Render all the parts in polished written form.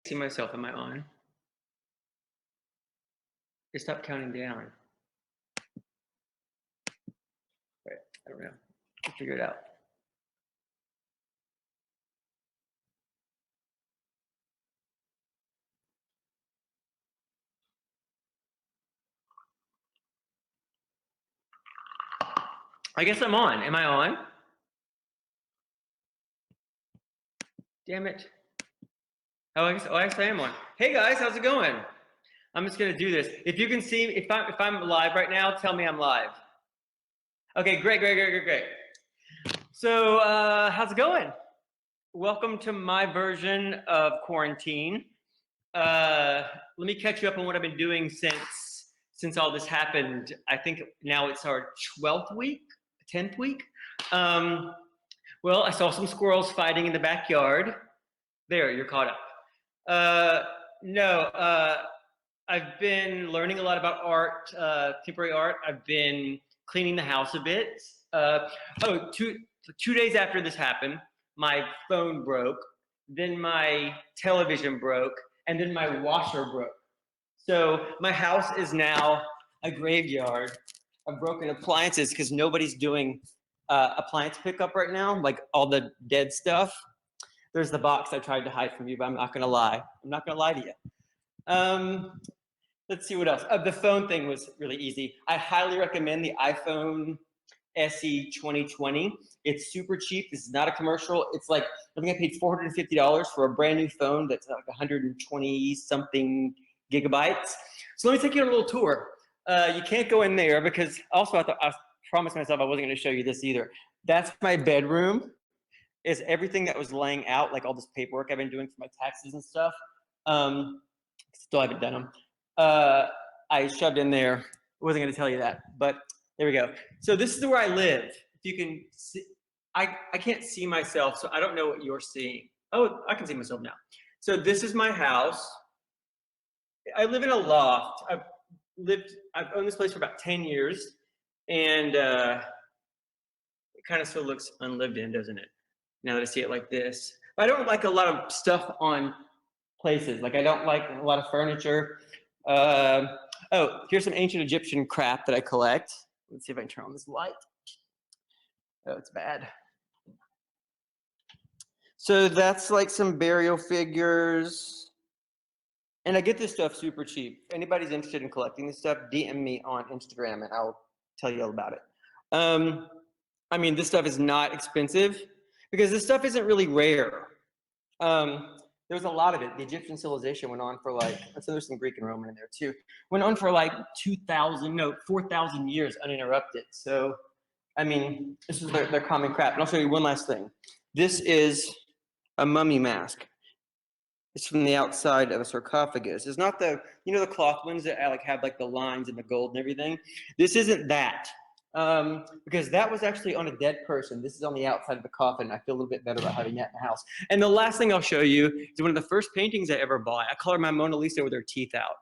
see myself. Am I on? It stopped counting down. Right, I don't know. We'll figure it out. I guess I'm on. Am I on? Damn it. Oh, I guess I am on. Hey guys, how's it going? I'm just gonna do this. If you can see, if I'm live right now, tell me I'm live. Okay, great. So, how's it going? Welcome to my version of quarantine. Let me catch you up on what I've been doing since all this happened. I think now it's our 12th week, 10th week. Well, I saw some squirrels fighting in the backyard. There, you're caught up. I've been learning a lot about art, contemporary art. I've been cleaning the house a bit. Two days after this happened, my phone broke, then my television broke, and then my washer broke. So my house is now a graveyard of broken appliances because nobody's doing appliance pickup right now, like all the dead stuff. There's the box I tried to hide from you, but I'm not gonna lie. I'm not gonna lie to you. Let's see what else. The phone thing was really easy. I highly recommend the iPhone SE 2020. It's super cheap. This is not a commercial. It's like, I think I paid $450 for a brand new phone that's like 120 something gigabytes. So let me take you on a little tour. You can't go in there because also I promised myself I wasn't going to show you this either. That's my bedroom. Is everything that was laying out, like all this paperwork I've been doing for my taxes and stuff. Still haven't done them. I shoved in there. I wasn't going to tell you that, but there we go. So this is where I live. If you can see, I can't see myself, so I don't know what you're seeing. Oh, I can see myself now. So this is my house. I live in a loft. I've owned this place for about 10 years, and it kind of still looks unlived in, doesn't it? Now that I see it like this. But I don't like a lot of stuff on places. Like I don't like a lot of furniture. Oh, here's some ancient Egyptian crap that I collect. Let's see if I can turn on this light. Oh, it's bad. So that's like some burial figures. And I get this stuff super cheap. If anybody's interested in collecting this stuff, DM me on Instagram and I'll tell you all about it. I mean, this stuff is not expensive because this stuff isn't really rare. There's a lot of it. The Egyptian civilization went on for like, so there's some Greek and Roman in there too. Went on for like 4,000 years uninterrupted. So, I mean, this is their common crap. And I'll show you one last thing. This is a mummy mask. It's from the outside of a sarcophagus. It's not the, you know, the cloth ones that like have like the lines and the gold and everything. This isn't that. Because that was actually on a dead person. This is on the outside of the coffin. I feel a little bit better about having that in the house. And the last thing I'll show you is one of the first paintings I ever bought. I call her my Mona Lisa with her teeth out.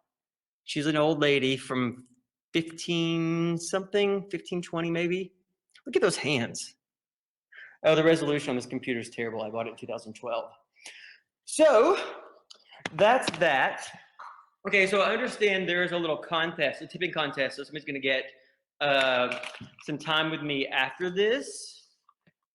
She's an old lady from 1520 maybe. Look at those hands. Oh, the resolution on this computer is terrible. I bought it in 2012. So that's that. Okay, so I understand there is a little contest, a tipping contest. So somebody's going to get some time with me after this,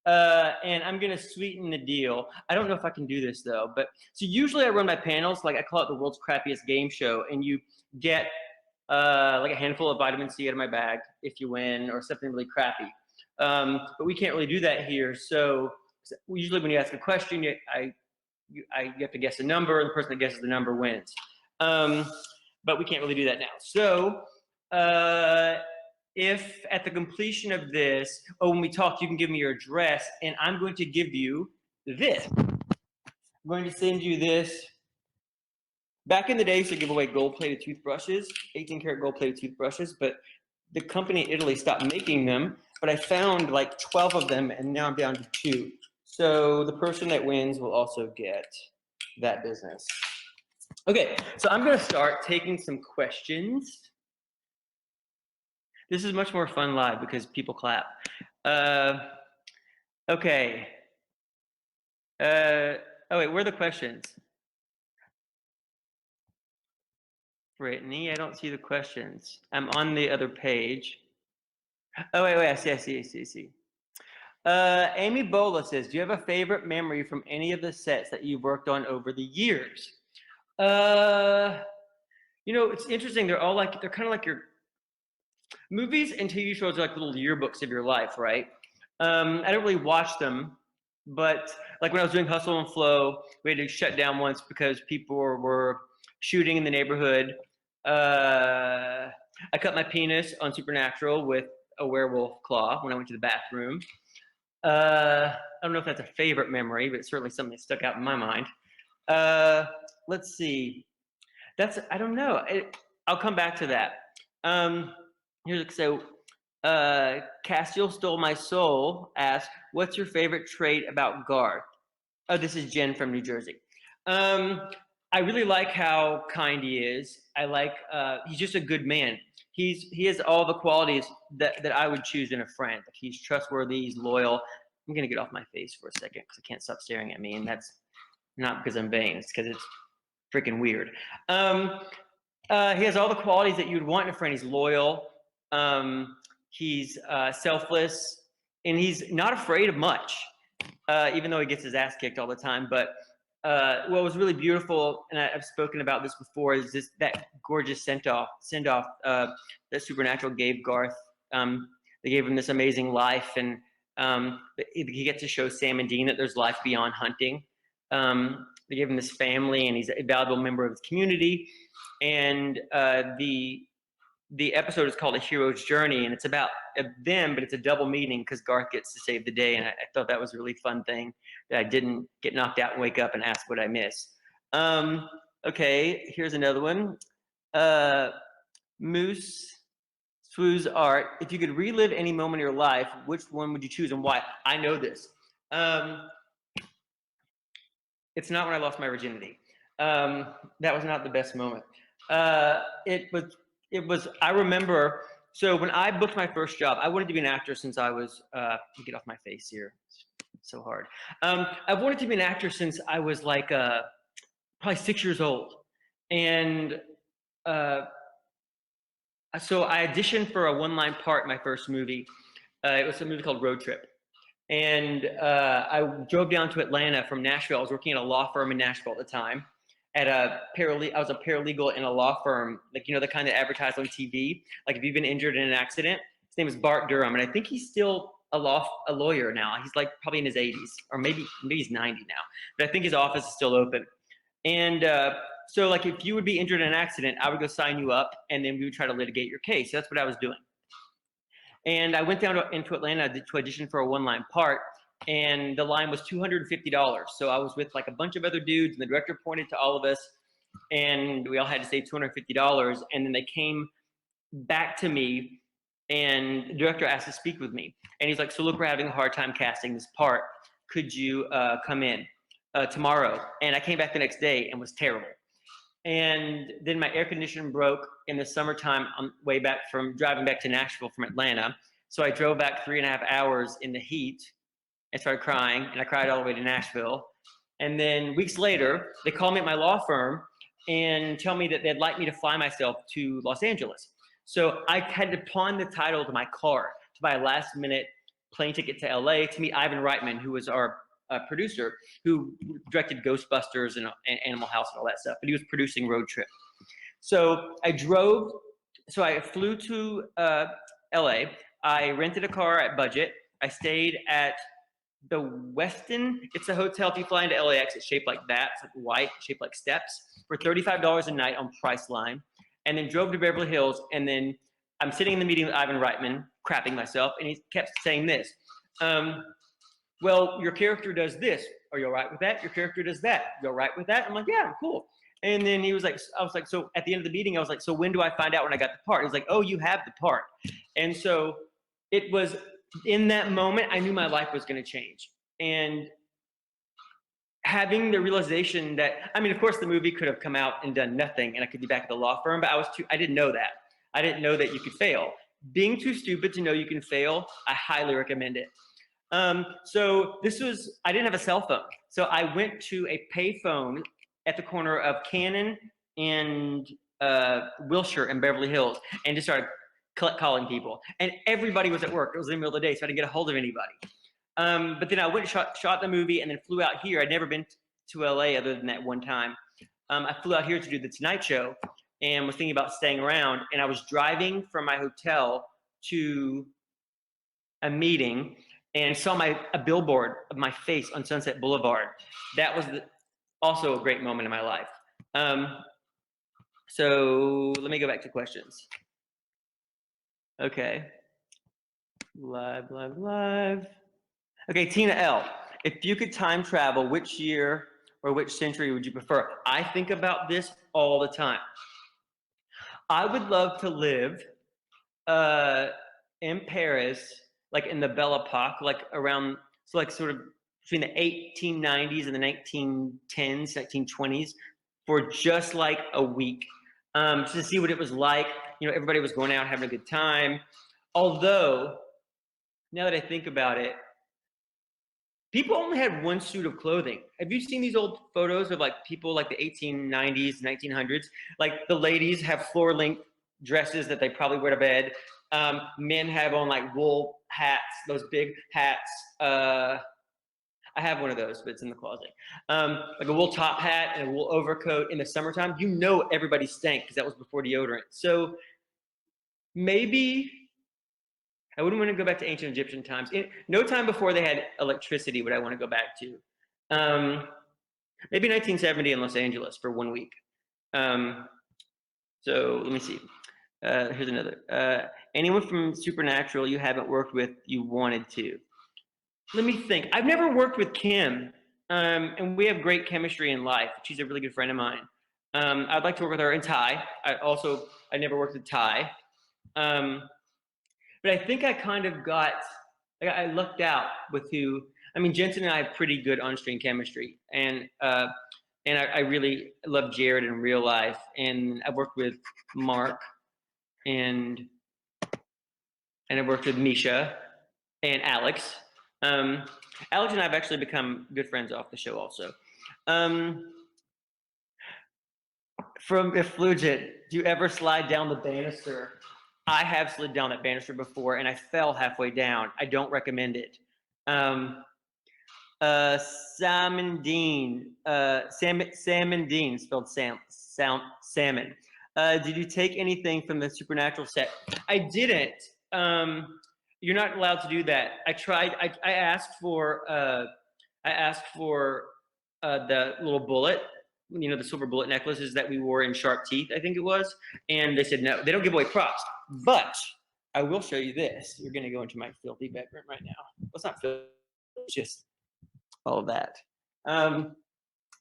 and I'm gonna sweeten the deal. I don't know if I can do this though, but so usually I run my panels, like I call it the world's crappiest game show, and you get like a handful of vitamin C out of my bag if you win, or something really crappy. But we can't really do that here. So usually when you ask a question, you have to guess a number, and the person that guesses the number wins. But we can't really do that now. So if at the completion of this, when we talk, you can give me your address, and I'm going to give you this. I'm going to send you this. Back in the day, I used to give away gold-plated toothbrushes, 18-karat gold-plated toothbrushes, but the company in Italy stopped making them, but I found like 12 of them, and now I'm down to 2. So the person that wins will also get that business. Okay, so I'm going to start taking some questions. This is much more fun live because people clap. Okay. Oh wait, where are the questions? Brittany, I don't see the questions. I'm on the other page. Oh, wait, I see. Amy Bola says, do you have a favorite memory from any of the sets that you've worked on over the years? You know, it's interesting. They're kind of like your movies and TV shows are like little yearbooks of your life, right? I don't really watch them, but like when I was doing Hustle and Flow, we had to shut down once because people were shooting in the neighborhood. I cut my penis on Supernatural with a werewolf claw when I went to the bathroom. I don't know if that's a favorite memory, but it's certainly something that stuck out in my mind. Let's see. I don't know. I'll come back to that. Castiel Stole My Soul asks, what's your favorite trait about Garth? Oh, this is Jen from New Jersey. I really like how kind he is. I like, he's just a good man. He has all the qualities that I would choose in a friend. Like he's trustworthy, he's loyal. I'm gonna get off my face for a second because I can't stop staring at me, and that's not because I'm vain, it's because it's freaking weird. He has all the qualities that you'd want in a friend. He's loyal, he's selfless, and he's not afraid of much, even though he gets his ass kicked all the time. But what was really beautiful, and I've spoken about this before, is that gorgeous send-off that Supernatural gave Garth. They gave him this amazing life, and he gets to show Sam and Dean that there's life beyond hunting. They gave him this family, and he's a valuable member of his community. And the episode is called A Hero's Journey, and it's about them, but it's a double meaning because Garth gets to save the day, and I thought that was a really fun thing that I didn't get knocked out and wake up and ask what I miss. Okay, here's another one. Moose Swoo's Art. If you could relive any moment in your life, which one would you choose and why? I know this. It's not when I lost my virginity. That was not the best moment. It was, I remember, so when I booked my first job, I wanted to be an actor since I was, get off my face here, it's so hard. I wanted to be an actor since I was like probably 6 years old. And so I auditioned for a one-line part in my first movie. It was a movie called Road Trip. And I drove down to Atlanta from Nashville. I was working at a law firm in Nashville at the time. I was a paralegal in a law firm, like, you know, the kind that advertise on TV. Like if you've been injured in an accident, his name is Bart Durham, and I think he's still a lawyer now. He's like probably in his 80s, or maybe he's 90 now. But I think his office is still open. And so like if you would be injured in an accident, I would go sign you up, and then we would try to litigate your case. So that's what I was doing. And I went down into Atlanta to audition for a one-line part, and the line was $250. So I was with like a bunch of other dudes, and the director pointed to all of us, and we all had to say $250. And then they came back to me, and the director asked to speak with me. And he's like, so look, we're having a hard time casting this part. Could you come in tomorrow? And I came back the next day and was terrible. And then my air conditioning broke in the summertime on way back from driving back to Nashville from Atlanta. So I drove back 3.5 hours in the heat and started crying, and I cried all the way to Nashville. And then weeks later, they called me at my law firm and tell me that they'd like me to fly myself to Los Angeles. So I had to pawn the title to my car to buy a last-minute plane ticket to LA to meet Ivan Reitman, who was our producer, who directed Ghostbusters and Animal House and all that stuff, but he was producing Road Trip. So I flew to LA. I rented a car at budget. I stayed at the Westin. It's a hotel. If you fly into LAX, it's shaped like that. It's like white, shaped like steps, for $35 a night on Priceline. And then drove to Beverly Hills. And then I'm sitting in the meeting with Ivan Reitman, crapping myself, and he kept saying this. Well, your character does this. Are you all right with that? Your character does that. You all right with that? I'm like, yeah, I'm cool. And then I was like, so at the end of the meeting, I was like, so when do I find out when I got the part? He was like, oh, you have the part. And so it was in that moment, I knew my life was going to change. And having the realization that, I mean, of course the movie could have come out and done nothing and I could be back at the law firm, but I didn't know that. I didn't know that you could fail. Being too stupid to know you can fail, I highly recommend it. So I didn't have a cell phone. So I went to a payphone at the corner of Cannon and Wilshire and Beverly Hills, and just started calling people. And everybody was at work. It was in the middle of the day, so I didn't get a hold of anybody. But then I went and shot the movie and then flew out here. I'd never been to LA other than that one time. I flew out here to do the Tonight Show and was thinking about staying around. And I was driving from my hotel to a meeting and saw a billboard of my face on Sunset Boulevard. That was also a great moment in my life. So let me go back to questions. Okay. Live. Okay, Tina L. If you could time travel, which year or which century would you prefer? I think about this all the time. I would love to live in Paris, like in the Belle Epoque, like around, so like sort of between the 1890s and the 1910s, 1920s, for just like a week, to see what it was like. You know, everybody was going out having a good time. Although, now that I think about it, people only had one suit of clothing. Have you seen these old photos of like people like the 1890s, 1900s? Like the ladies have floor-length dresses that they probably wear to bed. Men have on like wool hats, those big hats. I have one of those, but it's in the closet. Like a wool top hat and a wool overcoat in the summertime. You know everybody stank because that was before deodorant. So maybe I wouldn't want to go back to ancient Egyptian times. No time before they had electricity would I want to go back to. Maybe 1970 in Los Angeles for 1 week. So let me see. Here's another. Anyone from Supernatural you haven't worked with you wanted to? Let me think. I've never worked with Kim, and we have great chemistry in life. She's a really good friend of mine. I'd like to work with her and Ty. I never worked with Ty. But I think I kind of I lucked out with who, I mean, Jensen and I have pretty good on-screen chemistry. And I really love Jared in real life. And I've worked with Mark and I've worked with Misha and Alex. Alex and I have actually become good friends off the show also. From Efflugent, do you ever slide down the banister? I have slid down that banister before and I fell halfway down. I don't recommend it. Salmon Dean, Salmon Dean, spelled salmon. Did you take anything from the Supernatural set? I didn't. You're not allowed to do that. I tried. I asked for the little bullet, you know, the silver bullet necklaces that we wore in Sharp Teeth, I think it was, and they said no. They don't give away props. But I will show you this. You're going to go into my filthy bedroom right now. Well, it's not filthy. It's just all of that. I'm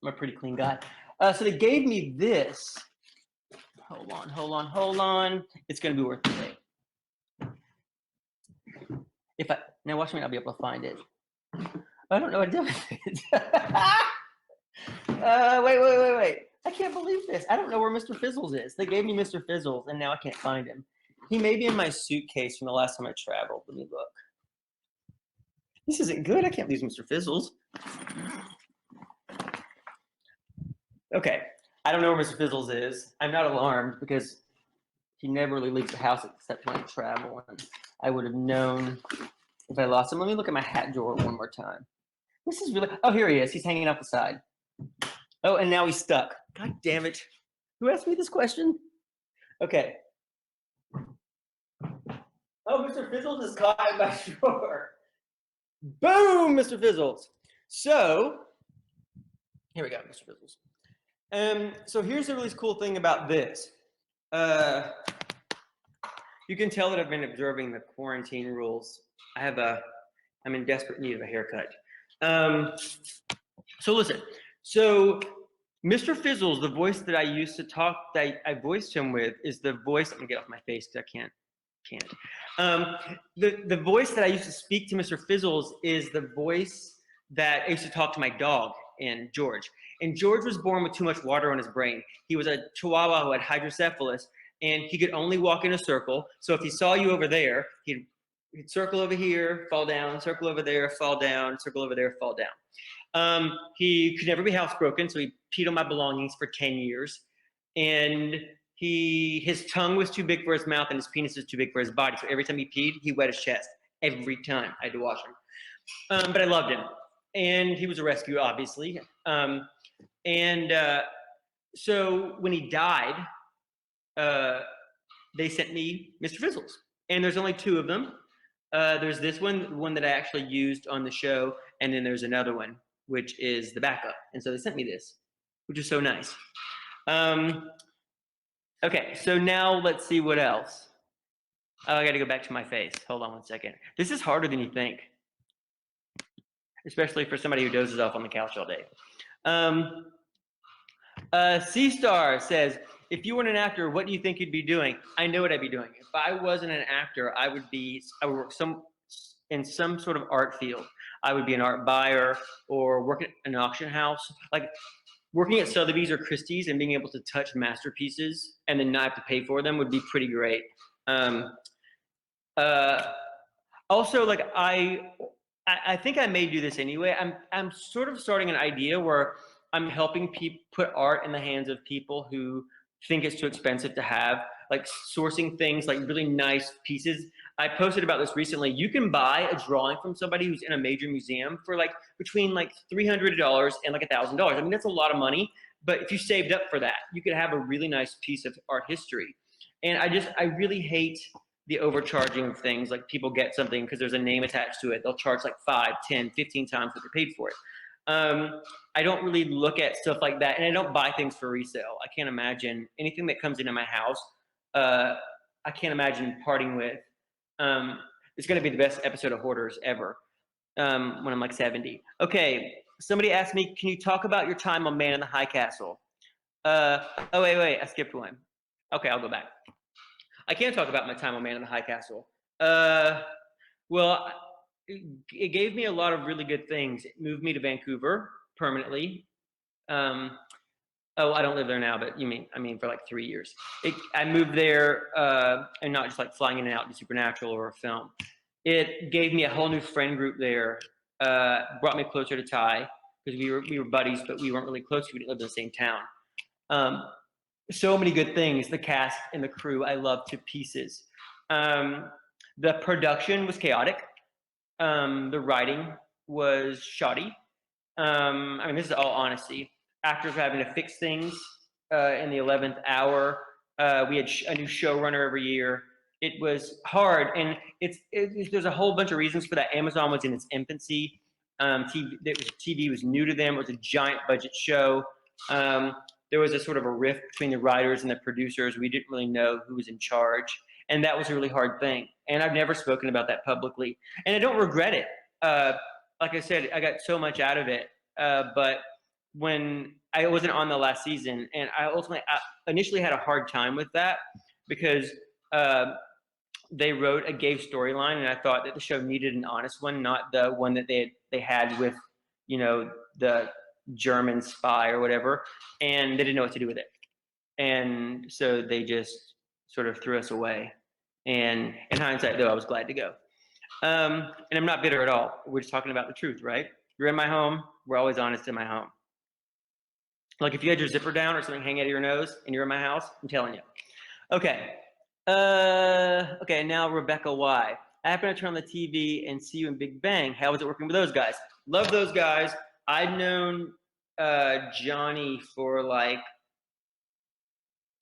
a pretty clean guy. So they gave me this. Hold on. It's going to be worth the wait. Now watch me not be able to find it. I don't know what to do with it. Wait. I can't believe this. I don't know where Mr. Fizzles is. They gave me Mr. Fizzles, and now I can't find him. He may be in my suitcase from the last time I traveled. Let me look. This isn't good. I can't lose Mr. Fizzles. Okay. I don't know where Mr. Fizzles is. I'm not alarmed because he never really leaves the house except when I travel. And I would have known if I lost him. Let me look at my hat drawer one more time. This is really... Oh, here he is. He's hanging out the side. Oh, and now he's stuck. God damn it. Who asked me this question? Okay. Oh, Mr. Fizzles is caught in my drawer. Boom, Mr. Fizzles. So, here we go, Mr. Fizzles. So here's the really cool thing about this. You can tell that I've been observing the quarantine rules. I'm in desperate need of a haircut. So listen. So Mr. Fizzles, the voice that I used to talk, that I voiced him with, is the voice. I'm gonna get off my face because I can't. The voice that I used to speak to Mr. Fizzles is the voice that I used to talk to my dog and George. And George was born with too much water on his brain. He was a Chihuahua who had hydrocephalus, and he could only walk in a circle. So if he saw you over there, he'd circle over here, fall down, circle over there, fall down, circle over there, fall down. He could never be housebroken, so he peed on my belongings for 10 years. And his tongue was too big for his mouth and his penis was too big for his body. So every time he peed, he wet his chest. Every time I had to wash him. But I loved him. And he was a rescue, obviously. So when he died, they sent me Mr. Fizzles. And there's only 2 of them. There's this one that I actually used on the show, and then there's another one, which is the backup. And so they sent me this, which is so nice. Okay, so now let's see what else. Oh, I got to go back to my face. Hold on one second. This is harder than you think, especially for somebody who dozes off on the couch all day. C-Star says, if you weren't an actor, what do you think you'd be doing? I know what I'd be doing. If I wasn't an actor, I would work in some sort of art field. I would be an art buyer or work at an auction house. Like working at Sotheby's or Christie's and being able to touch masterpieces and then not have to pay for them would be pretty great. Also, like I think I may do this anyway. I'm sort of starting an idea where I'm helping people put art in the hands of people who think it's too expensive to have, like sourcing things like really nice pieces. I posted about this recently. You can buy a drawing from somebody who's in a major museum for like between like $300 and like $1,000. I mean, that's a lot of money, but if you saved up for that, you could have a really nice piece of art history. And I really hate the overcharging of things. Like people get something because there's a name attached to it. They'll charge like 5, 10, 15 times what they paid for it. I don't really look at stuff like that, and I don't buy things for resale. I can't imagine anything that comes into my house. I can't imagine parting with. It's going to be the best episode of Hoarders ever when I'm like 70. Okay, somebody asked me, can you talk about your time on Man in the High Castle? Oh, wait, I skipped one. Okay, I'll go back. I can't talk about my time on Man in the High Castle. Well, it gave me a lot of really good things. It moved me to Vancouver permanently. Oh, I don't live there now, but I mean for like 3 years. I moved there and not just like flying in and out to Supernatural or a film. It gave me a whole new friend group there. Brought me closer to Ty because we were buddies, but we weren't really close. We didn't live in the same town. So many good things. The cast and the crew I love to pieces. The production was chaotic. The writing was shoddy. I mean, this is all honesty. Actors were having to fix things in the 11th hour. We had a new showrunner every year. It was hard, and there's a whole bunch of reasons for that. Amazon was in its infancy. TV was new to them. It was a giant budget show. There was a sort of a rift between the writers and the producers. We didn't really know who was in charge, and that was a really hard thing. And I've never spoken about that publicly, and I don't regret it. Like I said, I got so much out of it, but when I wasn't on the last season, and I initially had a hard time with that because they wrote a gay storyline, and I thought that the show needed an honest one, not the one that they had with, the German spy or whatever, and they didn't know what to do with it, and so they just sort of threw us away. And in hindsight, though, I was glad to go. And I'm not bitter at all. We're just talking about the truth, right? You're in my home. We're always honest in my home. Like if you had your zipper down or something hanging out of your nose and you're in my house, I'm telling you. Okay. Okay, now Rebecca Y. I happened to turn on the TV and see you in Big Bang. How was it working with those guys? Love those guys. I'd known Johnny for like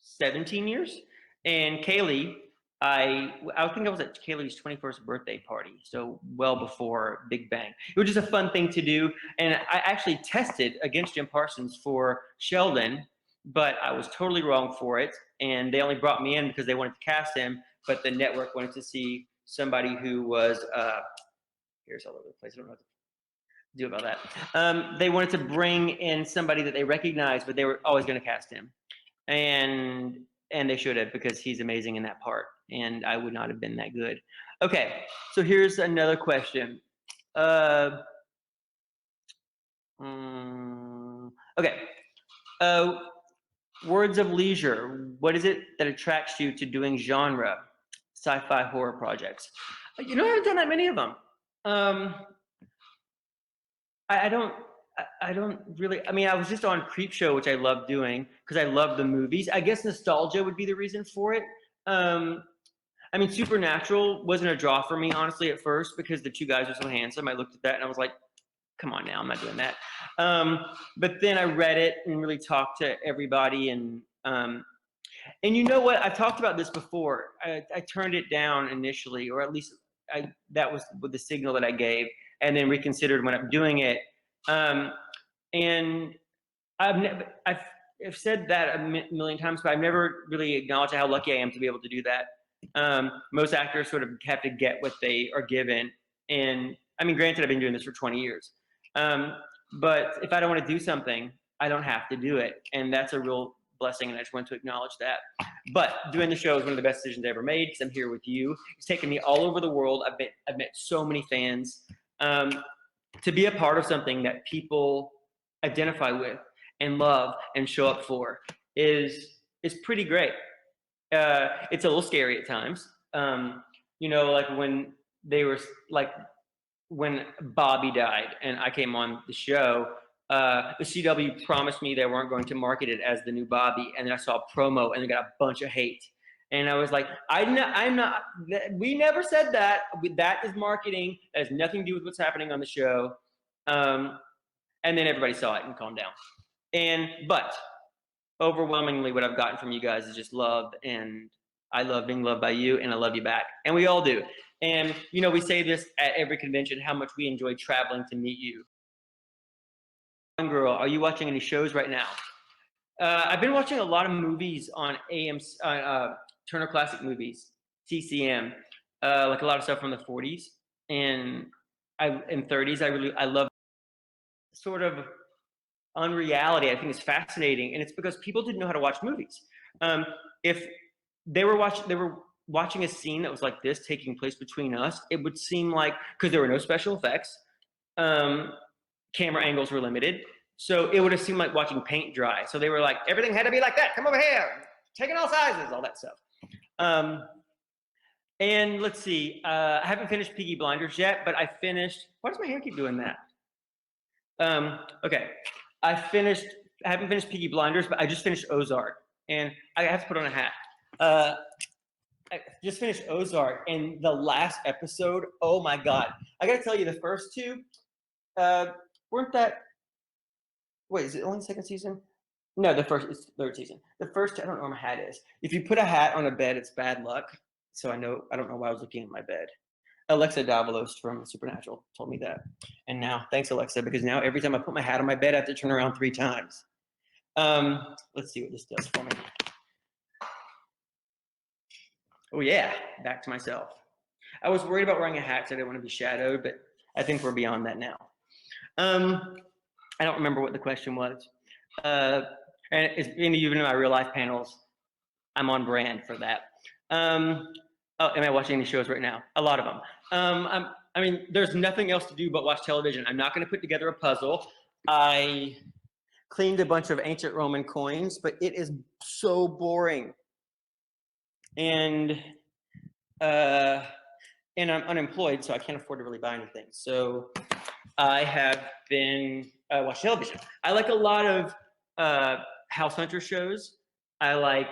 17 years. And Kaylee, I think I was at Kaylee's 21st birthday party, so well before Big Bang. It was just a fun thing to do, and I actually tested against Jim Parsons for Sheldon, but I was totally wrong for it, and they only brought me in because they wanted to cast him, but the network wanted to see somebody who was, here's all over the place, I don't know what to do about that. They wanted to bring in somebody that they recognized, but they were always going to cast him, and they should have, because he's amazing in that part, and I would not have been that good. Okay, so here's another question. Okay. Words of leisure. What is it that attracts you to doing genre, sci-fi horror projects? I haven't done that many of them. I don't. I don't really, I mean, I was just on Creep Show, which I love doing because I love the movies. I guess nostalgia would be the reason for it. I mean, Supernatural wasn't a draw for me, honestly, at first because the two guys were so handsome. I looked at that and I was like, come on now, I'm not doing that. But then I read it and really talked to everybody. And you know what? I've talked about this before. I turned it down initially, or at least that was the signal that I gave, and then reconsidered when I'm doing it. And I've said that a million times, but I've never really acknowledged how lucky I am to be able to do that. Most actors sort of have to get what they are given. And I mean, granted, I've been doing this for 20 years. But if I don't want to do something, I don't have to do it. And that's a real blessing, and I just want to acknowledge that. But doing the show is one of the best decisions I ever made because I'm here with you. It's taken me all over the world. I've met so many fans. To be a part of something that people identify with and love and show up for is pretty great. It's a little scary at times. You know, like when when Bobby died and I came on the show, the CW promised me they weren't going to market it as the new Bobby, and then I saw a promo and they got a bunch of hate. And I was like, I'm not, we never said that. That is marketing. That has nothing to do with what's happening on the show. And then everybody saw it and calmed down. But overwhelmingly what I've gotten from you guys is just love, and I love being loved by you, and I love you back. And we all do. And, you know, we say this at every convention, how much we enjoy traveling to meet you. Girl, are you watching any shows right now? I've been watching a lot of movies on Turner Classic Movies, TCM, like a lot of stuff from the 40s and 30s. I love sort of unreality. I think it's fascinating, and it's because people didn't know how to watch movies. If they were watching a scene that was like this taking place between us, it would seem like, because there were no special effects, camera angles were limited, so it would have seemed like watching paint dry. So they were like, everything had to be like that. Come over here, taking all sizes, all that stuff. And let's see, I haven't finished Peaky Blinders yet, but I finished. Why does my hair keep doing that? Okay, I haven't finished Peaky Blinders, but I just finished Ozark, and I have to put on a hat. I just finished Ozark, and the last episode, oh my God. I gotta tell you, the first two weren't that, wait, is it only the second season? No, it's the third season. The first, I don't know where my hat is. If you put a hat on a bed, it's bad luck. So I don't know why I was looking at my bed. Alexa Davalos from Supernatural told me that. And now, thanks Alexa, because now every time I put my hat on my bed, I have to turn around 3 times. Let's see what this does for me. Oh yeah, back to myself. I was worried about wearing a hat because I didn't want to be shadowed, but I think we're beyond that now. I don't remember what the question was. And even in my real life panels, I'm on brand for that. Oh, am I watching any shows right now? A lot of them. I mean, there's nothing else to do but watch television. I'm not going to put together a puzzle. I cleaned a bunch of ancient Roman coins, but it is so boring. And I'm unemployed, so I can't afford to really buy anything. So I have been watching television. I like a lot of house hunter shows. I like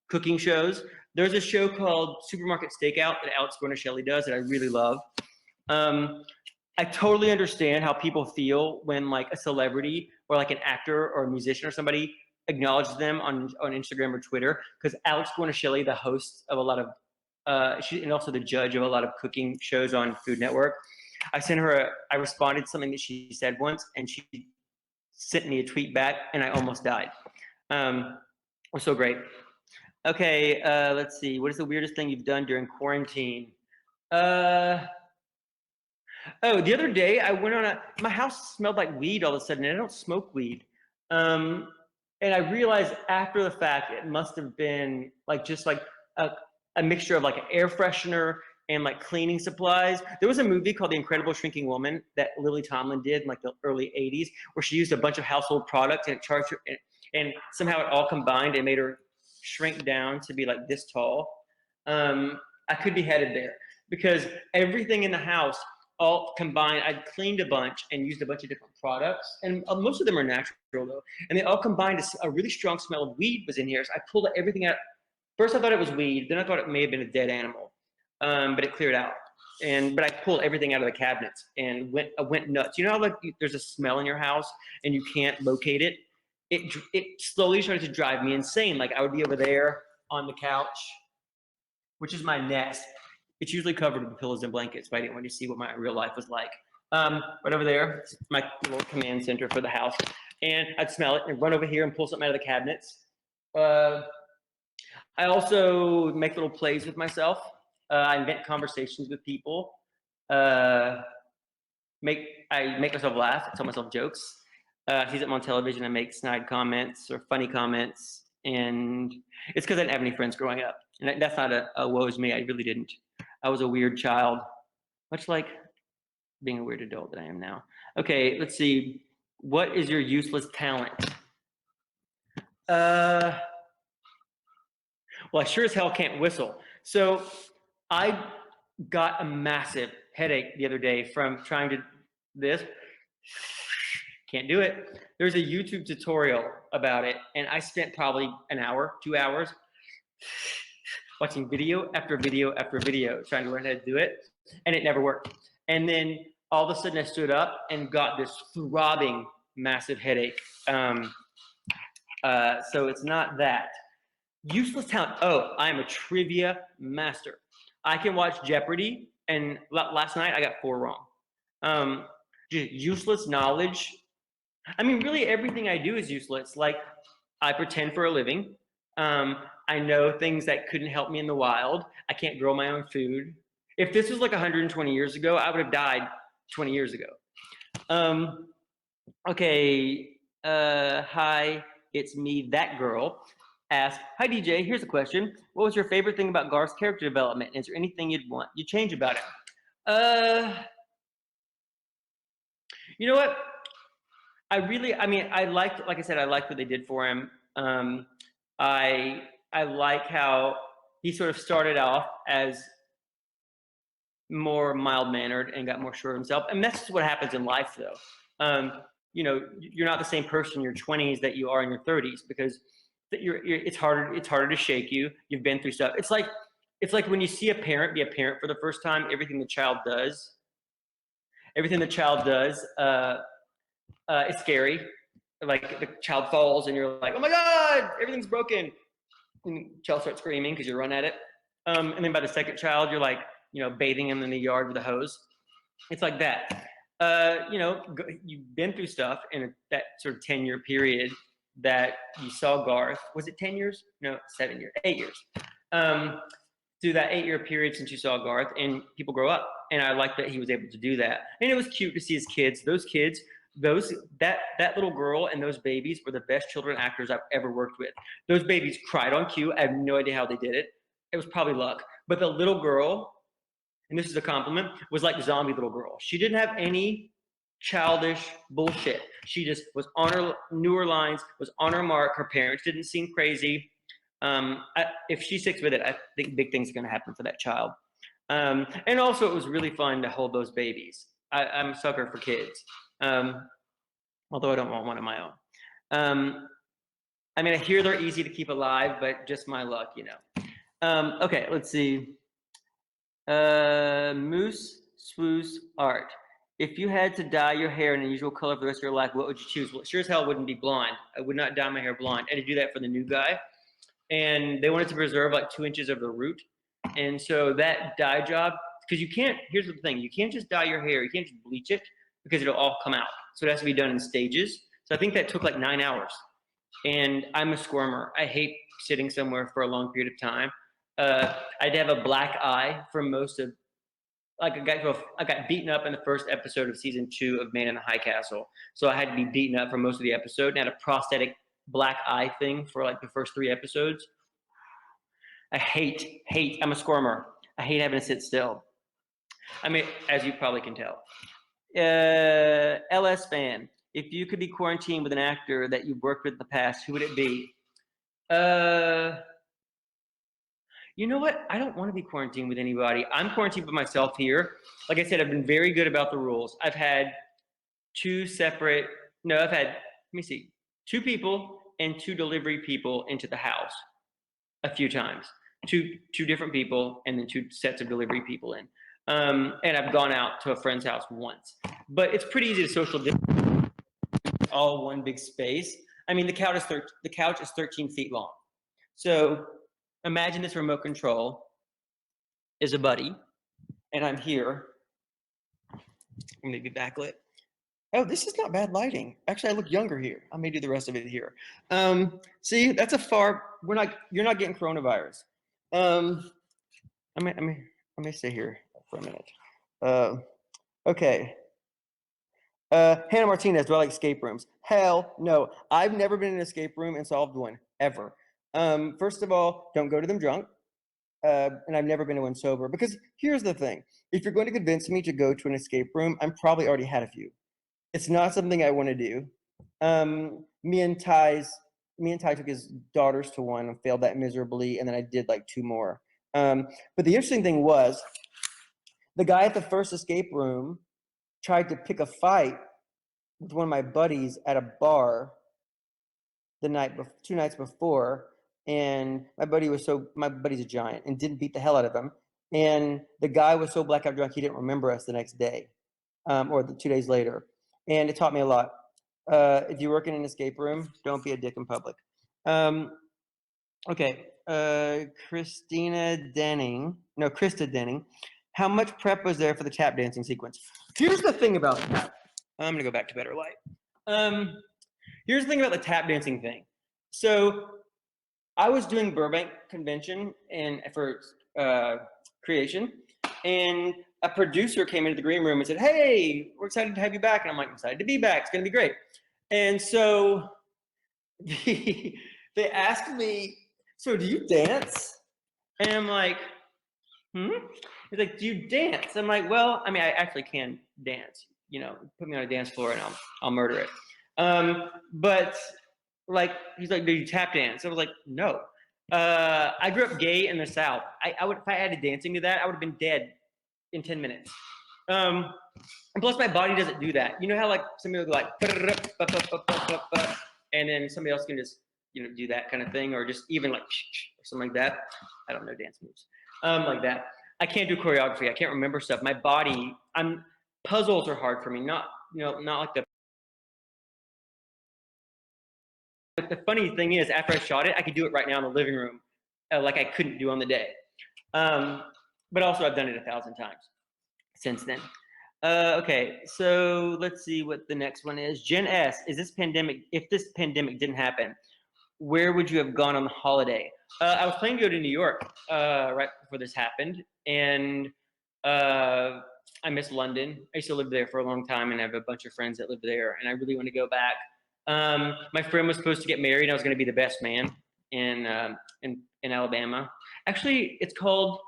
cooking shows. There's a show called Supermarket Stakeout that Alex Guarnaschelli does that I really love. I totally understand how people feel when like a celebrity or like an actor or a musician or somebody acknowledges them on Instagram or Twitter, because Alex Guarnaschelli, the host of a lot of, and also the judge of a lot of cooking shows on Food Network. I responded to something that she said once, and she sent me a tweet back, and I almost died. It was so great. Okay, let's see. What is the weirdest thing you've done during quarantine? Oh, the other day I went on my house smelled like weed all of a sudden, and I don't smoke weed. And I realized after the fact it must have been like just like a mixture of like an air freshener and like cleaning supplies. There was a movie called The Incredible Shrinking Woman that Lily Tomlin did in like the early 80s, where she used a bunch of household products and it charged her, and somehow it all combined and made her shrink down to be like this tall. I could be headed there because everything in the house all combined. I cleaned a bunch and used a bunch of different products, and most of them are natural though, and they all combined. A really strong smell of weed was in here, so I pulled everything out. First, I thought it was weed. Then I thought it may have been a dead animal, but it cleared out. But I pulled everything out of the cabinets and went nuts. You know how like there's a smell in your house and you can't locate it? It slowly started to drive me insane. Like I would be over there on the couch, which is my nest. It's usually covered with pillows and blankets, but I didn't want you to see what my real life was like. Right over there, it's my little command center for the house. And I'd smell it and run over here and pull something out of the cabinets. I also make little plays with myself. I invent conversations with people. I make myself laugh, tell myself jokes. I see something on television, I make snide comments or funny comments. And it's because I didn't have any friends growing up. And that's not a woe's me, I really didn't. I was a weird child, much like being a weird adult that I am now. Okay, let's see. What is your useless talent? Well, I sure as hell can't whistle. So I got a massive headache the other day from trying to this. Can't do it. There's a YouTube tutorial about it, and I spent probably an hour, 2 hours watching video after video after video trying to learn how to do it, and it never worked. And then all of a sudden I stood up and got this throbbing massive headache. So it's not that. Useless talent. Oh, I'm a trivia master. I can watch Jeopardy, and last night I got 4 wrong. Useless knowledge. I mean, really everything I do is useless. Like, I pretend for a living. I know things that couldn't help me in the wild. I can't grow my own food. If this was like 120 years ago, I would have died 20 years ago. Okay, hi, it's me, that girl. Ask, hi DJ, here's a question. What was your favorite thing about Garth's character development? Is there anything you'd change about it? You know what? I liked, like I said, I liked what they did for him. I like how he sort of started off as more mild-mannered and got more sure of himself. And that's what happens in life, though. You know, you're not the same person in your 20s that you are in your 30s because it's harder to shake you. You've been through stuff. It's like when you see a parent be a parent for the first time. Everything the child does, it's scary. Like the child falls and you're like, oh my God, everything's broken. And the child starts screaming because you run at it. And then by the second child, you're like, you know, bathing him in the yard with a hose. It's like that. You know, you've been through stuff in that sort of 10-year period that you saw Garth. Was it 10 years? No, 7 years, 8 years. Through that 8-year period since you saw Garth, and people grow up. And I like that he was able to do that. And it was cute to see his kids. Those kids, that little girl and those babies were the best children actors I've ever worked with. Those babies cried on cue. I have no idea how they did it. It was probably luck. But the little girl, and this is a compliment, was like zombie little girl. She didn't have any childish bullshit. She just was knew her lines, was on her mark. Her parents didn't seem crazy. If she sticks with it, I think big things are going to happen for that child. And also, it was really fun to hold those babies. I'm a sucker for kids, although I don't want one of my own. I mean, I hear they're easy to keep alive, but just my luck, you know. Okay, let's see. Moose Swoos Art. If you had to dye your hair an unusual color for the rest of your life, what would you choose? Well, it sure as hell wouldn't be blonde. I would not dye my hair blonde. I had to do that for the new guy. And they wanted to preserve like 2 inches of the root. And so that dye job, because you can't, here's the thing, you can't just dye your hair. You can't just bleach it because it'll all come out. So it has to be done in stages. So I think that took like 9 hours. And I'm a squirmer. I hate sitting somewhere for a long period of time. I'd have a black eye for most of, like I got beaten up in the first episode of season 2 of Man in the High Castle. So I had to be beaten up for most of the episode and had a prosthetic black eye thing for like the first 3 episodes. I hate, I'm a squirmer. I hate having to sit still. I mean, as you probably can tell. LS fan, if you could be quarantined with an actor that you've worked with in the past, who would it be? You know what? I don't want to be quarantined with anybody. I'm quarantined with myself here. Like I said, I've been very good about the rules. I've had let me see, 2 people and 2 delivery people into the house a few times. Two different people and then 2 sets of delivery people in. And I've gone out to a friend's house once. But it's pretty easy to social distance, all one big space. I mean, the couch is 13 feet long. So imagine this remote control is a buddy, and I'm here. I'm gonna be backlit. Oh, this is not bad lighting. Actually, I look younger here. I may do the rest of it here. See, that's you're not getting coronavirus. I may stay here for a minute. Okay. Hannah Martinez, do I like escape rooms? Hell no. I've never been in an escape room and solved one, ever. First of all, don't go to them drunk. And I've never been to one sober. Because here's the thing. If you're going to convince me to go to an escape room, I'm probably already had a few. It's not something I want to do. Me and Ty took his daughters to one and failed that miserably, and then I did like 2 more. But the interesting thing was, the guy at the first escape room tried to pick a fight with one of my buddies at a bar 2 nights before, and my buddy's a giant and didn't beat the hell out of him. And the guy was so blackout drunk he didn't remember us the next day, or 2 days later. And it taught me a lot. If you work in an escape room, don't be a dick in public. Okay, Krista Denning. How much prep was there for the tap dancing sequence? Here's the thing about that. I'm gonna go back to better light. Here's the thing about the tap dancing thing. So I was doing Burbank Convention for creation, and a producer came into the green room and said, "Hey, we're excited to have you back." And I'm like, "I'm excited to be back. It's gonna be great." And so they asked me, "So do you dance?" And I'm like, He's like, "Do you dance?" I'm like, "Well, I mean, I actually can dance. You know, put me on a dance floor and I'll murder it." But like, he's like, "Do you tap dance?" I was like, "No." I grew up gay in the South. I would, if I added dancing to that, I would have been dead in 10 minutes. And plus, my body doesn't do that. You know how like somebody will go like, and then somebody else can just do that kind of thing, or just even like or something like that. I don't know dance moves like that. I can't do choreography. I can't remember stuff. My body, puzzles are hard for me. Not like the. But the funny thing is, after I shot it, I could do it right now in the living room, like I couldn't do on the day. But also, I've done it 1,000 times since then. Okay, so let's see what the next one is. Jen S. If this pandemic didn't happen, where would you have gone on the holiday? I was planning to go to New York right before this happened, and I miss London. I used to live there for a long time, and I have a bunch of friends that live there, and I really want to go back. My friend was supposed to get married. I was going to be the best man in Alabama. Actually, it's called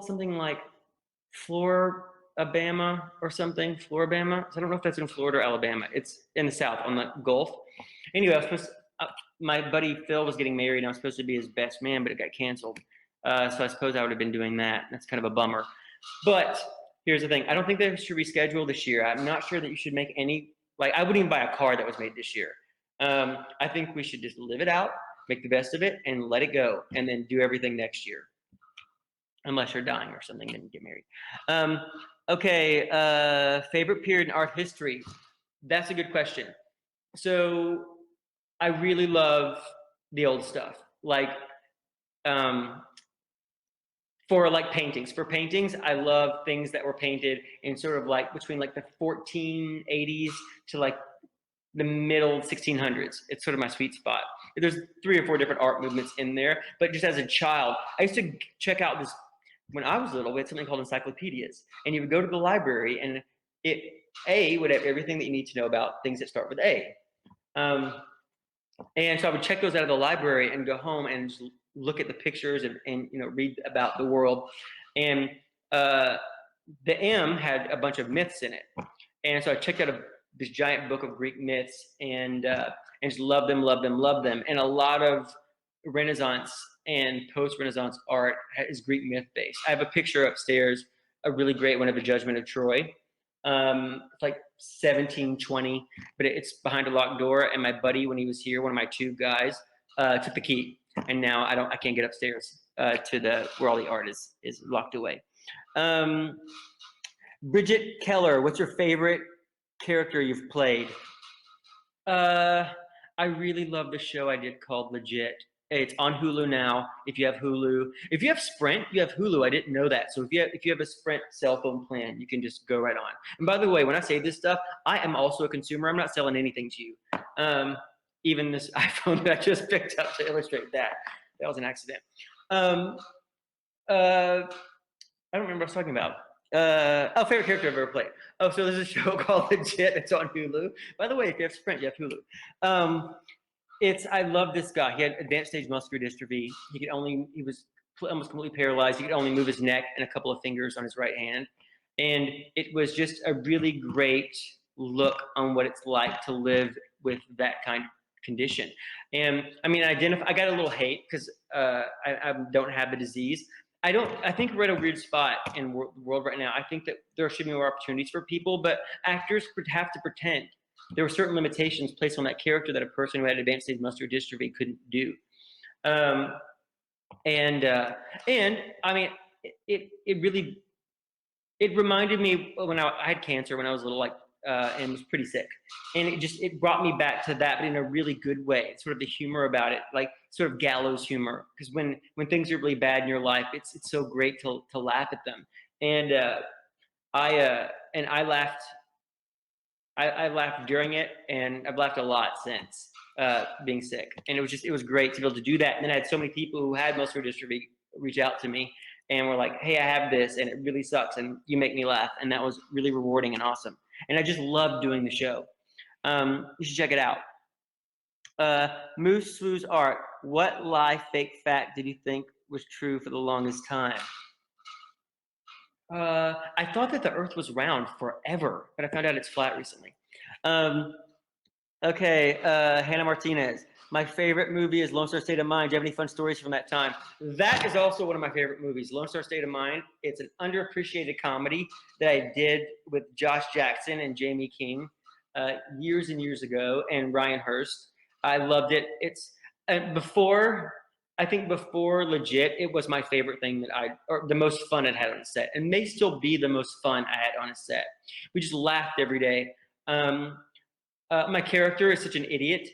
something like Florabama or something. Florabama. So I don't know if that's in Florida or Alabama. It's in the South on the Gulf. Anyway, my buddy Phil was getting married, and I was supposed to be his best man, but it got canceled. So I suppose I would have been doing that. That's kind of a bummer. But here's the thing. I don't think they should reschedule this year. I'm not sure that you should make any, I wouldn't even buy a car that was made this year. I think we should just live it out, make the best of it, and let it go, and then do everything next year. Unless you're dying or something, then you get married. Okay, favorite period in art history. That's a good question. So I really love the old stuff. For paintings, I love things that were painted in sort of between the 1480s to the middle 1600s. It's sort of my sweet spot. There's 3 or 4 different art movements in there, but just as a child, I used to check out this. When I was little, we had something called encyclopedias, and you would go to the library, and it would have everything that you need to know about things that start with A. And so I would check those out of the library and go home and just look at the pictures and read about the world. And the M had a bunch of myths in it, and so I checked out this giant book of Greek myths and just loved them. And a lot of Renaissance and post-Renaissance art is Greek myth based. I have a picture upstairs, a really great one of the Judgment of Troy. It's like 1720, but it's behind a locked door. And my buddy, when he was here, one of my two guys, took the key, and now I can't get upstairs to where all the art is locked away. Bridget Keller, what's your favorite character you've played? I really love the show I did called Legit. It's on Hulu now. If you have Hulu, if you have Sprint, you have Hulu. I didn't know that. So if you have a Sprint cell phone plan, you can just go right on. And by the way, when I say this stuff, I am also a consumer. I'm not selling anything to you. Even this iPhone that I just picked up to illustrate that. That was an accident. I don't remember what I was talking about. Favorite character I've ever played. Oh, so there's a show called Legit. It's on Hulu. By the way, if you have Sprint, you have Hulu. I love this guy. He had advanced stage muscular dystrophy. He was almost completely paralyzed. He could only move his neck and a couple of fingers on his right hand. And it was just a really great look on what it's like to live with that kind of condition. And I mean, I got a little hate because I don't have the disease. I think we're at a weird spot in the world right now. I think that there should be more opportunities for people, but actors have to pretend. There were certain limitations placed on that character that a person who had advanced stage muscular dystrophy couldn't do. And I mean, it reminded me when I had cancer when I was little, and was pretty sick. And it brought me back to that, but in a really good way. Sort of the humor about it, like sort of gallows humor. Because when things are really bad in your life, it's so great to laugh at them. And I laughed. I laughed during it, and I've laughed a lot since being sick. And it was great to be able to do that. And then I had so many people who had muscular dystrophy reach out to me and were like, "Hey, I have this, and it really sucks, and you make me laugh." And that was really rewarding and awesome. And I just loved doing the show. You should check it out. Moose Swoo's art. What lie, fake fact did you think was true for the longest time? I thought that the Earth was round forever, but I found out it's flat recently. Okay, Hannah Martinez. My favorite movie is Lone Star State of Mind. Do you have any fun stories from that time? That is also one of my favorite movies, Lone Star State of Mind. It's an underappreciated comedy that I did with Josh Jackson and Jamie King years and years ago, and Ryan Hurst. I loved it. Before Legit, it was my favorite thing or the most fun I'd had on a set, and may still be the most fun I had on a set. We just laughed every day. My character is such an idiot.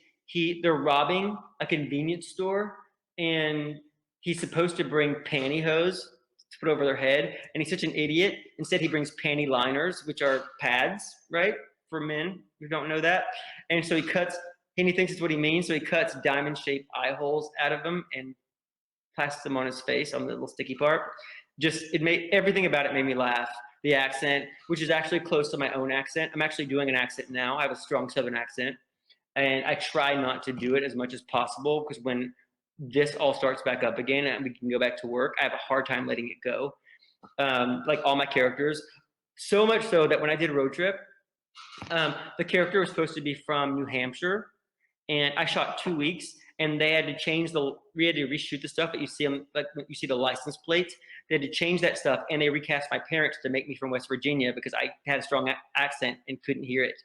They're robbing a convenience store, and he's supposed to bring pantyhose to put over their head, and he's such an idiot. Instead, he brings panty liners, which are pads, right, for men who don't know that. And so he thinks it's what he means, so he cuts diamond-shaped eye holes out of them and plasts them on his face on the little sticky part. Everything about it made me laugh. The accent, which is actually close to my own accent. I'm actually doing an accent now. I have a strong Southern accent. And I try not to do it as much as possible because when this all starts back up again and we can go back to work, I have a hard time letting it go. Like all my characters. So much so that when I did Road Trip, the character was supposed to be from New Hampshire. And I shot 2 weeks, and they had to reshoot the stuff that you see on, like when you see the license plates. They had to change that stuff, and they recast my parents to make me from West Virginia because I had a strong accent and couldn't hear it.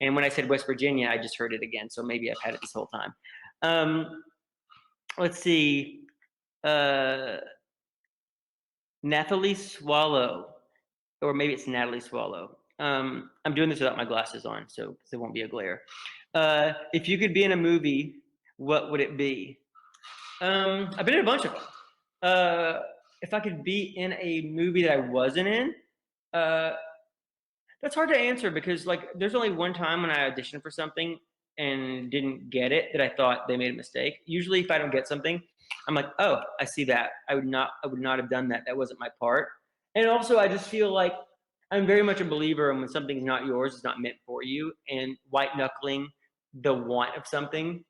And when I said West Virginia, I just heard it again. So maybe I've had it this whole time. Let's see. Nathalie Swallow, or maybe it's Natalie Swallow. I'm doing this without my glasses on, so there won't be a glare. If you could be in a movie, what would it be? I've been in a bunch of them. If I could be in a movie that I wasn't in, that's hard to answer because there's only one time when I auditioned for something and didn't get it that I thought they made a mistake. Usually if I don't get something, I'm like, oh, I see that. I would not have done that. That wasn't my part. And also I just feel like I'm very much a believer in when something's not yours, it's not meant for you, and white knuckling the want of something,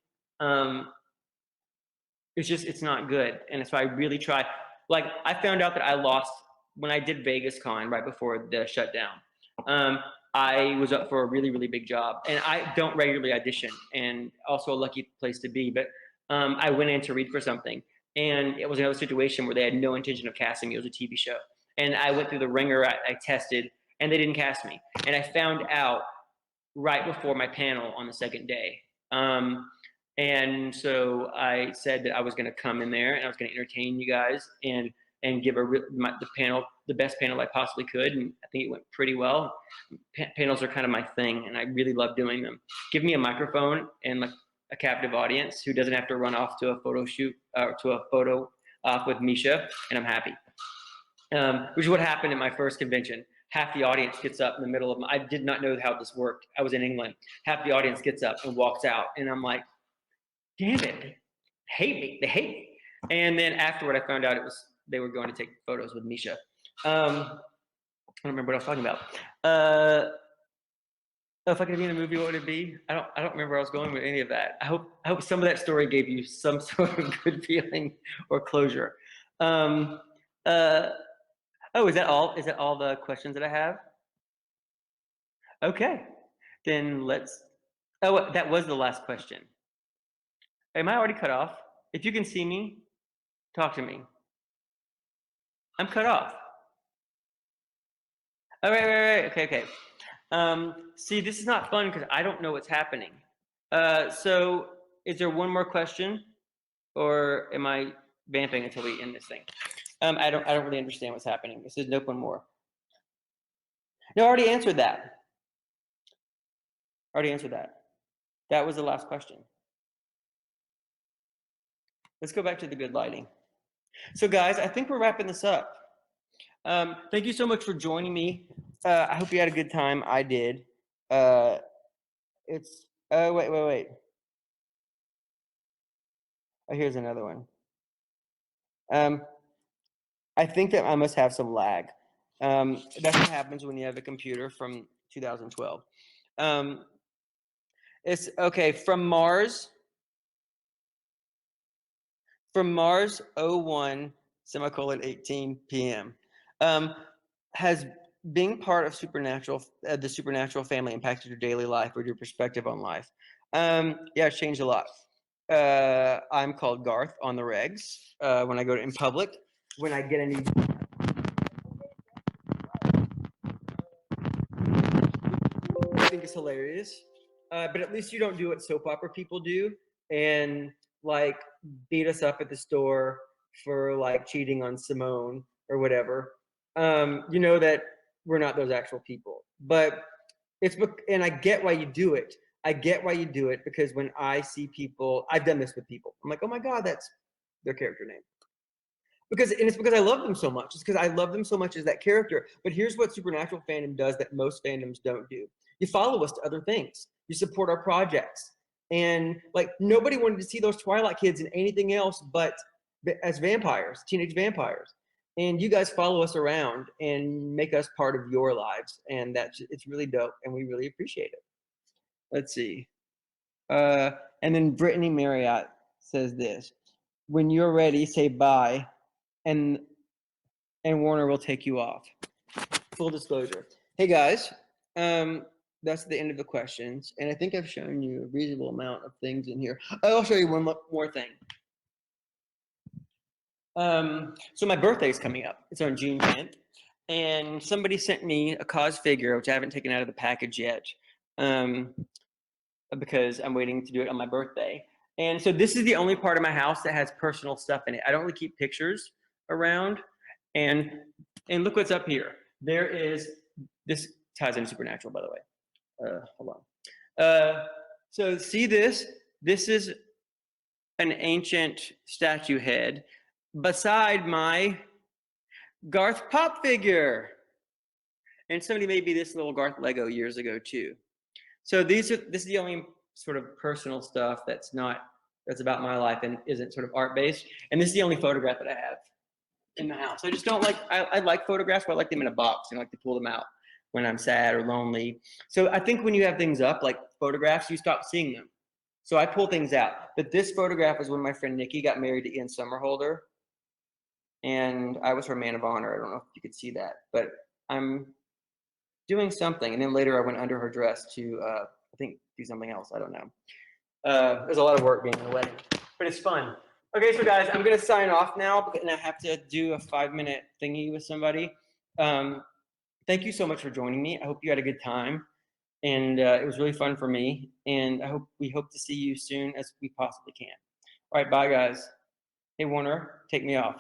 it's not good. And so I really try. Like I found out that I lost when I did Vegas Con right before the shutdown. I was up for a really, really big job, and I don't regularly audition, and also a lucky place to be. But I went in to read for something, and it was another situation where they had no intention of casting me. It was a TV show, and I went through the ringer. I tested, and they didn't cast me. And I found out right before my panel on the second day. And so I said that I was going to come in there and I was going to entertain you guys and give the best panel I possibly could. And I think it went pretty well. Panels are kind of my thing, and I really love doing them. Give me a microphone and like a captive audience who doesn't have to run off to a photo shoot or to a photo op with Misha, and I'm happy. Which is what happened at my first convention. Half the audience gets up in the middle of I did not know how this worked. I was in England. Half the audience gets up and walks out, and I'm like, damn it, they hate me. They hate me. And then afterward, I found out they were going to take photos with Misha. I don't remember what I was talking about. If I could be in a movie, what would it be? I don't remember where I was going with any of that. I hope some of that story gave you some sort of good feeling or closure. Oh, is that all? Is that all the questions that I have? Okay, then let's. Oh, that was the last question. Am I already cut off? If you can see me, talk to me. I'm cut off. Oh, right. Okay. See, this is not fun because I don't know what's happening. So is there one more question, or am I vamping until we end this thing? I don't really understand what's happening. It says nope, one more. No, I already answered that. That was the last question. Let's go back to the good lighting. So guys, I think we're wrapping this up. Thank you so much for joining me. I hope you had a good time. I did. Wait. Oh, here's another one. I think that I must have some lag. That's what happens when you have a computer from 2012. It's okay, from Mars 01 semicolon 18 p.m. Has being part of the supernatural family impacted your daily life or your perspective on life? Yeah, it's changed a lot. I'm called Garth on the regs when I go in public. When I get any, I think it's hilarious. But at least you don't do what soap opera people do and like beat us up at the store for like cheating on Simone or whatever. You know that we're not those actual people. But and I get why you do it. Because when I see people, I've done this with people. I'm like, oh my God, that's their character name. It's because I love them so much. It's because I love them so much as that character. But here's what Supernatural fandom does that most fandoms don't do. You follow us to other things. You support our projects. And like nobody wanted to see those Twilight kids in anything else but as vampires, teenage vampires. And you guys follow us around and make us part of your lives. And it's really dope. And we really appreciate it. Let's see. And then Brittany Marriott says this. When you're ready, say bye. And Warner will take you off. Full disclosure. Hey guys, that's the end of the questions, and I think I've shown you a reasonable amount of things in here. I'll show you one more thing. So my birthday is coming up. It's on June 10th, and somebody sent me a cause figure, which I haven't taken out of the package yet, because I'm waiting to do it on my birthday. And so this is the only part of my house that has personal stuff in it. I don't really keep pictures around. And look what's up here. There is, this ties into Supernatural, by the way. Hold on. So see this? This is an ancient statue head beside my Garth pop figure. And somebody made me this little Garth Lego years ago too. So this is the only sort of personal stuff that's about my life and isn't sort of art based. And this is the only photograph that I have in the house. I just don't like, I like photographs, but I like them in a box and I like to pull them out when I'm sad or lonely. So I think when you have things up, like photographs, you stop seeing them. So I pull things out. But this photograph is when my friend Nikki got married to Ian Somerhalder. And I was her man of honor. I don't know if you could see that, but I'm doing something. And then later I went under her dress to, I think, do something else. I don't know. There's a lot of work being in the wedding. But but it's fun. Okay, so guys, I'm gonna sign off now, and I have to do a 5-minute thingy with somebody. Thank you so much for joining me. I hope you had a good time, and it was really fun for me. And we hope to see you soon as we possibly can. All right, bye guys. Hey Warner, take me off.